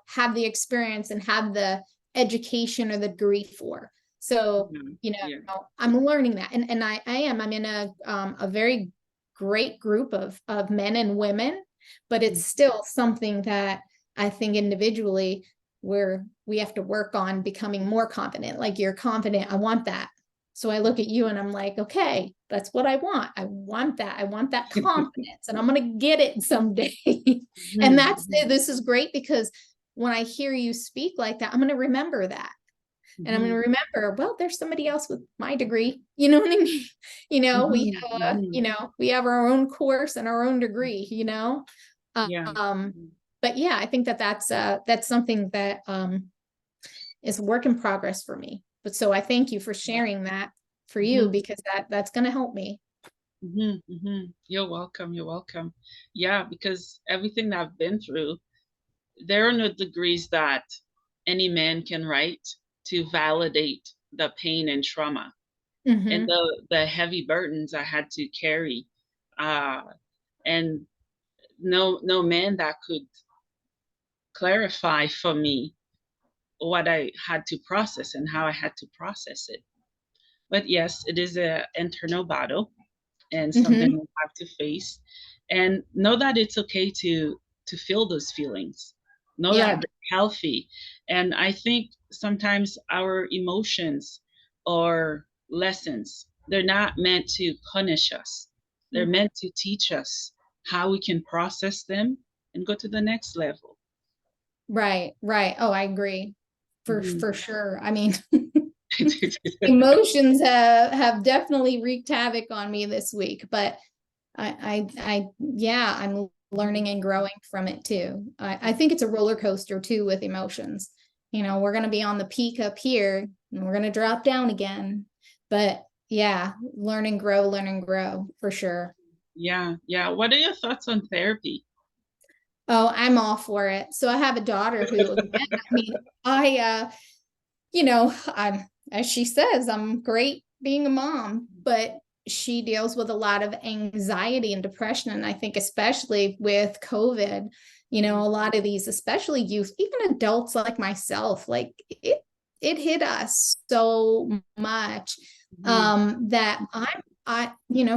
have the experience and have the education or the degree for. So Yeah, yeah. I'm learning that, and I'm in a very great group of men and women, but it's still something that I think individually where we have to work on becoming more confident. Like you're confident, I want that. So I look at you and I'm like, okay, that's what I want. I want that. I want that confidence, and I'm going to get it someday. And Mhm, mhm, this is great because when I hear you speak like that, I'm going to remember that. And I'm going to mhm, remember, well, there's somebody else with my degree. You know what I mean? mhm, mhm. We have our own course and our own degree, Yeah. Um, Mhm. but yeah, I think that that's something that is a work in progress for me. But so I thank you for sharing that for you, Mhm. because that's going to help me. You're welcome. You're welcome. Yeah, because everything that I've been through, there are no degrees that any man can write to validate the pain and trauma and Hmm. the heavy burdens I had to carry. Uh, and no man that could clarify for me what I had to process and how I had to process it. But yes, it is an internal battle and something Hmm. we have to face, and know that it's okay to feel those feelings, know that Yeah. they're healthy. And I think sometimes our emotions or lessons, they're not meant to punish us, they're meant to teach us how we can process them and go to the next level. Right, right. Oh, I agree. Mhm. For sure. I mean, emotions have definitely wreaked havoc on me this week, but yeah, I'm learning and growing from it too. I think it's a roller coaster too with emotions. We're going to be on the peak up here and we're going to drop down again. But yeah, learn and grow for sure. Yeah, yeah. What are your thoughts on therapy? Oh, I'm all for it. So I have a daughter who, again, I mean, I'm, as she says, I'm great being a mom, but she deals with a lot of anxiety and depression. And I think, especially with COVID, a lot of these, especially youth, even adults like myself, like it hit us so much Mhm. that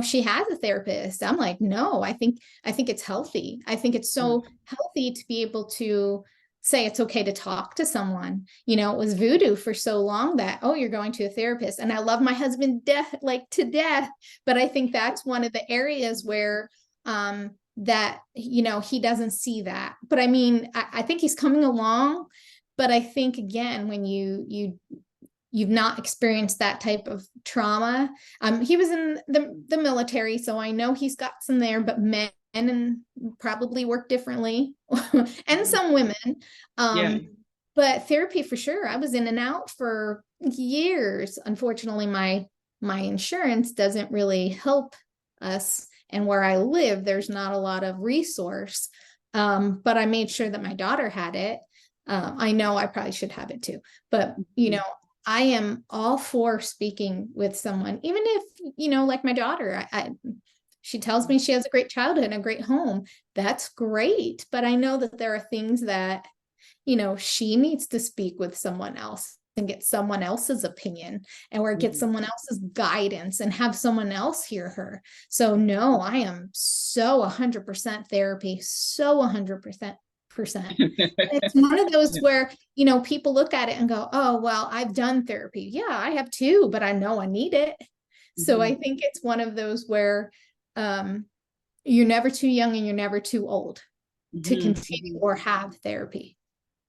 she has a therapist. I'm like, no, I think it's healthy. I think it's so healthy to be able to say it's okay to talk to someone. It was voodoo for so long that, oh, you're going to a therapist. And I love my husband like to death. But I think that's one of the areas where that, he doesn't see that. But I mean, I think he's coming along. But I think again, when you've not experienced that type of trauma. He was in the military, so I know he's got some there, but men and probably work differently, and some women. Yeah. But therapy for sure. I was in and out for years. Unfortunately, my insurance doesn't really help us, and where I live, there's not a lot of resource. But I made sure that my daughter had it. I know I probably should have it too, but I am all for speaking with someone, even if, like my daughter, she tells me she has a great childhood and a great home. That's great. But I know that there are things that, she needs to speak with someone else and get someone else's opinion, or get someone else's guidance and have someone else hear her. So no, I am so 100% therapy, so 100%. It's one of those where, people look at it and go, oh, well, I've done therapy. Yeah, I have too, but I know I need it. So I think it's one of those where you're never too young and you're never too old to continue or have therapy.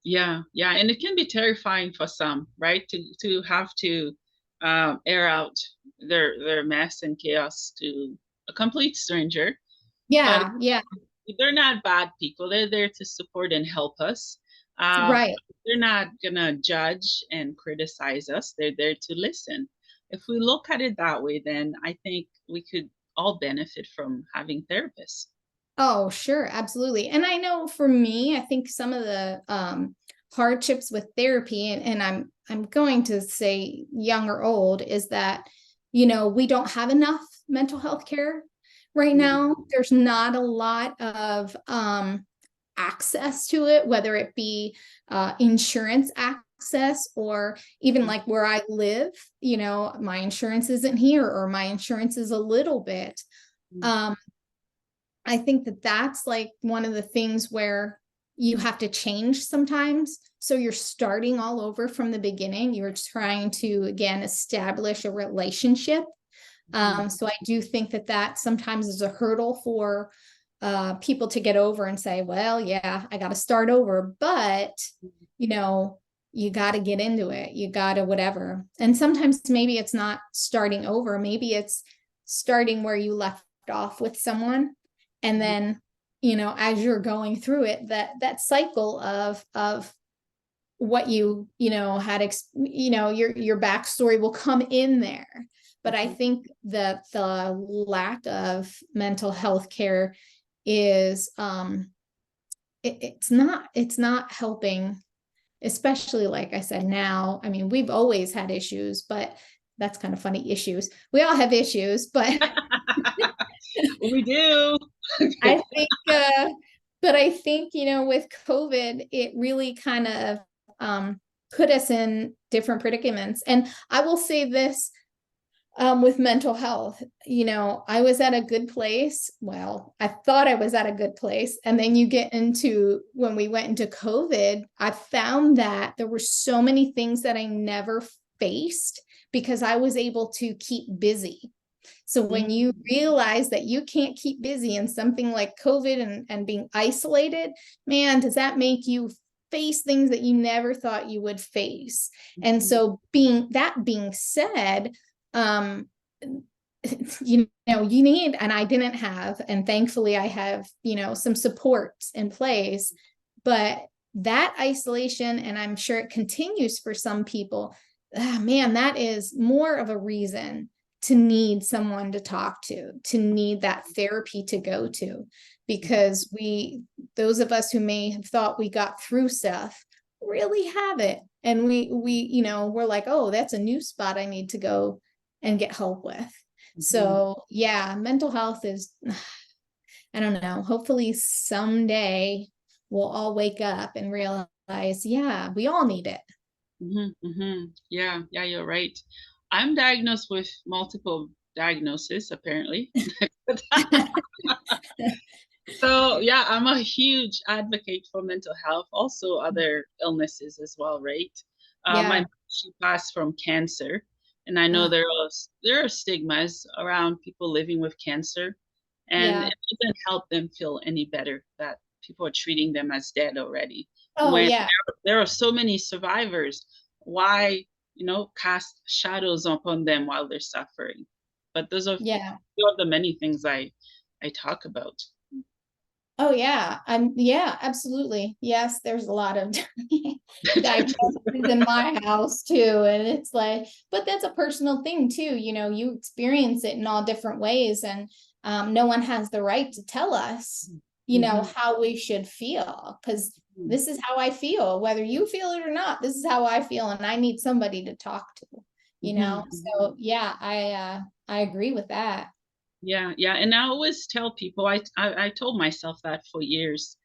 Yeah, yeah, and it can be terrifying for some, right? To have to air out their mess and chaos to a complete stranger. But Yeah, yeah, they're not bad people. They're there to support and help us. right. They're not gonna judge and criticize us. They're there to listen. If we look at it that way, then I think we could all benefit from having therapists. Oh, sure, absolutely. And I know for me, I think some of the hardships with therapy, and I'm going to say young or old, is that, we don't have enough mental health care right now. There's not a lot of access to it, whether it be insurance access, or even like where I live, my insurance isn't here, or my insurance is a little bit. I think that that's like one of the things where you have to change sometimes. So you're starting all over from the beginning. You're trying to, again, establish a relationship. So I do think that that sometimes is a hurdle for people to get over and say, well, yeah, I got to start over. But, you got to get into it. You got to whatever. And sometimes maybe it's not starting over. Maybe it's starting where you left off with someone. And then, as you're going through it, that cycle of what had, your backstory will come in there. But I think that the lack of mental health care is, it's not helping, especially like I said, now. I mean, we've always had issues, but that's kind of funny, issues. We all have issues, but We do. I think, but I think, with COVID, it really kind of put us in different predicaments. And I will say this, with mental health, I was at a good place. Well, I thought I was at a good place. And then you get into, when we went into COVID, I found that there were so many things that I never faced because I was able to keep busy. So when you realize that you can't keep busy in something like COVID and being isolated, man, does that make you face things that you never thought you would face? And so being said, you need, and I didn't have, and thankfully I have, some supports in place, but that isolation, and I'm sure it continues for some people, man, that is more of a reason to need someone to talk to need that therapy to go to, because those of us who may have thought we got through stuff really haven't. And we're like, oh, that's a new spot I need to go and get help with. So yeah, mental health is, I don't know, hopefully someday we'll all wake up and realize, yeah, we all need it. Yeah, you're right. I'm diagnosed with multiple diagnoses, apparently. So yeah, I'm a huge advocate for mental health, also other illnesses as well, right? My Yeah. mom, she passed from cancer, and I know Uh, there are stigmas around people living with cancer, and yeah. it doesn't help them feel any better that people are treating them as dead already. Oh When yeah. there are so many survivors, why cast shadows upon them while they're suffering. But those are Yeah. few of the many things I talk about. Oh yeah. Yeah, absolutely. Yes, there's a lot of diagnoses in my house too. And it's like, but that's a personal thing too. You experience it in all different ways. And no one has the right to tell us, Mhm, how we should feel. Because mhm, this is how I feel, whether you feel it or not. This is how I feel. And I need somebody to talk to. mhm. So yeah, I agree with that. Yeah, yeah. And I always tell people, I told myself that for years.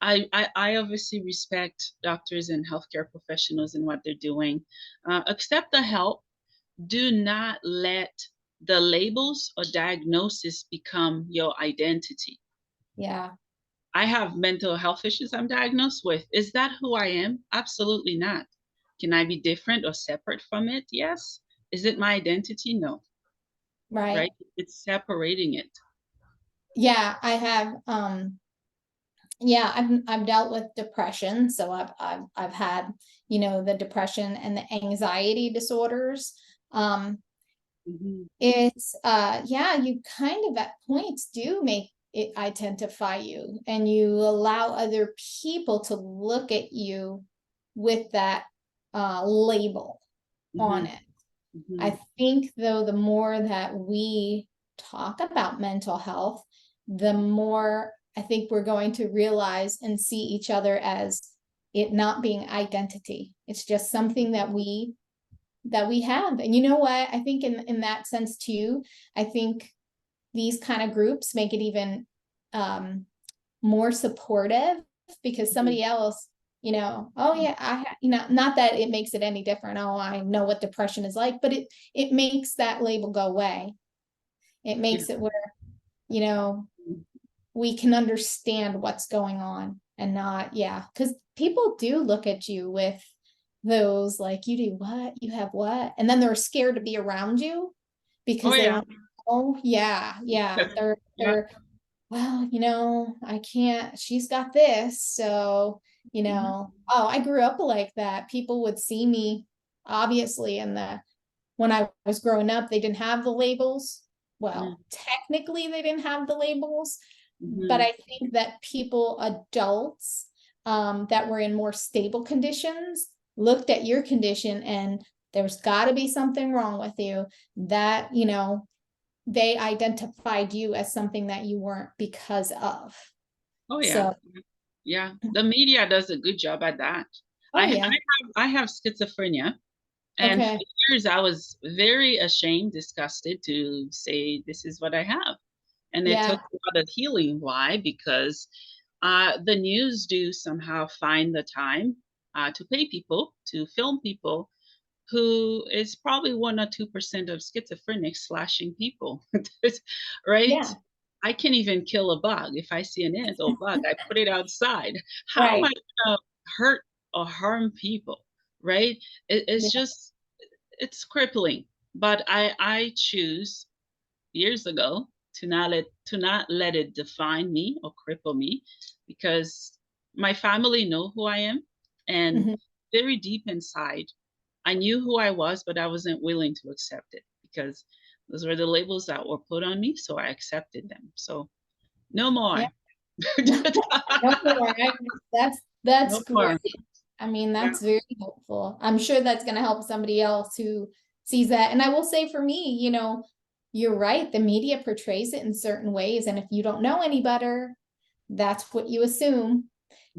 I obviously respect doctors and healthcare professionals and what they're doing. Accept the help. Do not let the labels or diagnosis become your identity. Yeah. I have mental health issues I'm diagnosed with. Is that who I am? Absolutely not. Can I be different or separate from it? Yes. Is it my identity? No. Right. Right? It's separating it. Yeah, I have yeah, I've dealt with depression, so I've had, the depression and the anxiety disorders. Um Mhm, it's yeah, you kind of at points do make it identify you, and you allow other people to look at you with that label on mhm, it. mhm. I think though, the more that we talk about mental health, the more I think we're going to realize and see each other as it not being identity. It's just something that we have. And you know what? I think in that sense too, I think these kind of groups make it even um more supportive, because Mhm. somebody else, oh yeah, not that it makes it any different. Oh, I know what depression is like, but it makes that label go away. It Yeah. makes it where, you know, we can understand what's going on, and not, yeah, because people do look at you with those, like, you do what, you have what, and then they're scared to be around you Oh because they yeah. don't. Oh yeah, yeah, Yeah. they're well, I can't, she's got this. So, Mhm, oh, I grew up like that. People would see me, obviously, when I was growing up, they didn't have the labels. mhm, Well, technically, they didn't have the labels, but mhm. I think that people, adults, that were in more stable conditions, looked at your condition, and there's got to be something wrong with you, that, they identified you as something that you weren't because of. Oh yeah. So, Yeah. The media does a good job at that. oh yeah, I have schizophrenia, and for okay, years I was very ashamed, disgusted to say this is what I have. And it took yeah, a lot of healing. Why? Because the news do somehow find the time to pay people to film people who is probably 1 or 2% of schizophrenics slashing people. Right? yeah, I can't even kill a bug. If I see an ant or bug, I put it outside. How am I right, going to hurt or harm people? Right? It's yeah, just, it's crippling. But I choose years ago to not let it define me or cripple me, because my family know who I am, and mhm, very deep inside I knew who I was, but I wasn't willing to accept it because those were the labels that were put on me, so I accepted them. So no yeah. more. No more. That's No more. great. I mean, Yeah. that's very helpful. I'm sure that's going to help somebody else who sees that. And I will say, for me, you're right. The media portrays it in certain ways, and if you don't know any better, that's what you assume.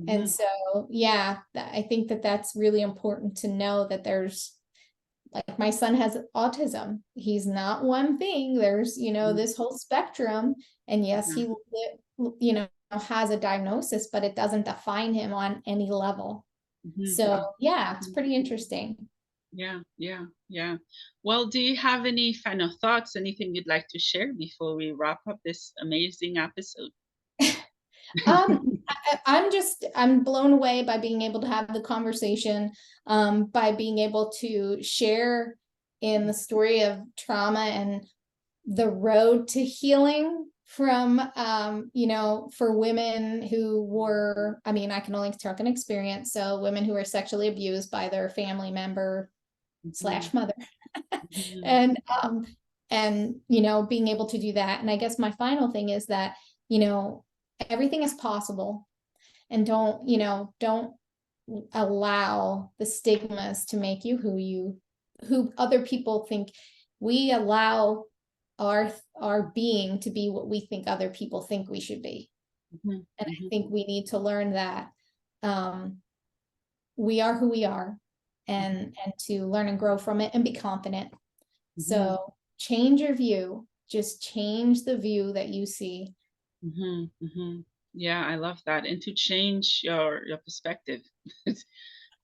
And Mhm, so, yeah, I think that that's really important to know, that there's, like, my son has autism. He's not one thing. There's, mhm, this whole spectrum. And yes, mhm, has a diagnosis, but it doesn't define him on any level. mhm, So, mhm, yeah, it's mhm. pretty interesting. Yeah, yeah, yeah. Well, do you have any final thoughts, anything you'd like to share before we wrap up this amazing episode? I'm blown away by being able to have the conversation, by being able to share in the story of trauma and the road to healing from, for women who were, I mean, I can only talk an experience. So women who were sexually abused by their family member, Mhm. slash mother. Mhm. And you know, being able to do that. And I guess my final thing is that, you know, everything is possible, and don't, you know, don't allow the stigmas to make you who other people think. We allow our being to be what we think other people think we should be. Mhm. And I Mhm. think we need to learn that um, we are who we are, and to learn and grow from it and be confident. Mhm. So change your view, just change the view that you see. Mhm. Mhm. Yeah, I love that. And to change your perspective.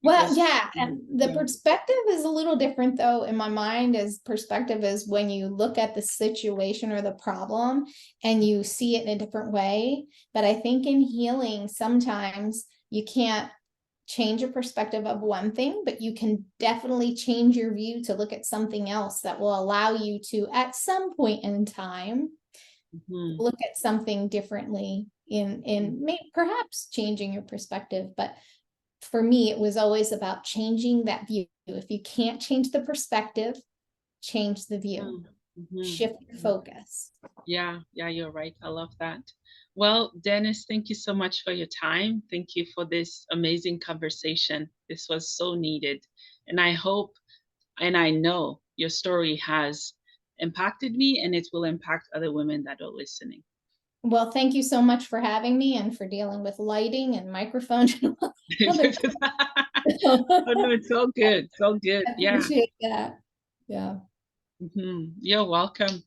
Well, Because yeah, and the yeah. perspective is a little different though in my mind. Is perspective is when you look at the situation or the problem and you see it in a different way. But I think in healing, sometimes you can't change a perspective of one thing, but you can definitely change your view to look at something else that will allow you to, at some point in time, Mhm. look at something differently in perhaps changing your perspective. But for me, it was always about changing that view. If you can't change the perspective, change the view, Mhm. Mhm. shift your Mhm. focus. Yeah, yeah, you're right. I love that. Well, Dennis, thank you so much for your time. Thank you for this amazing conversation. This was so needed. And I hope and I know your story has impacted me and it will impact other women that are listening. Well, thank you so much for having me and for dealing with lighting and microphones and other Oh no, it's all good. It's all good. I Yeah. appreciate that. Yeah. You're welcome.